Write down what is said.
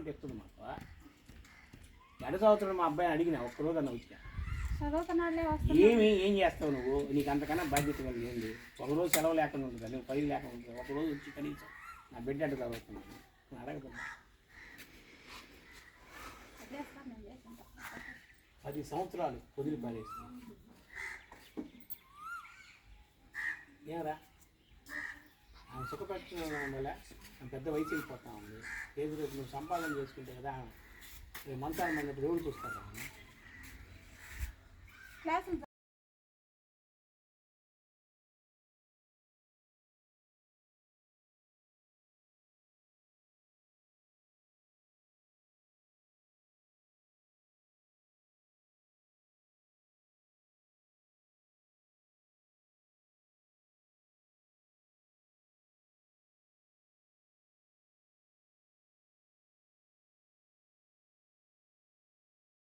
చెప్తుంది మాకు ఎడ చదువుతున్నాడు మా అబ్బాయిని అడిగినా ఒక్కరోజు అన్న వచ్చా ఏం చేస్తావు నువ్వు నీకు అంతకన్నా బాధ్యత కలిగి ఏంది ఒకరోజు సెలవు లేకుండా ఉంటుంది నువ్వు పని లేకుండా ఉంటుంది ఒకరోజు వచ్చి కనీసం నా బిడ్డ అడ్డు చదువుతున్నాను నేను అడగతున్నా 10 సంవత్సరాలు వదిలి పారేస్తున్నాను ఏమరా ఆమె సుఖపెట్టడం వల్ల పెద్ద వయసు వెళ్ళిపోతా ఉంది ఏది రేపు నువ్వు సంపాదన చేసుకుంటే కదా రేపు మంచాలు మన దేవుడు చూస్తారా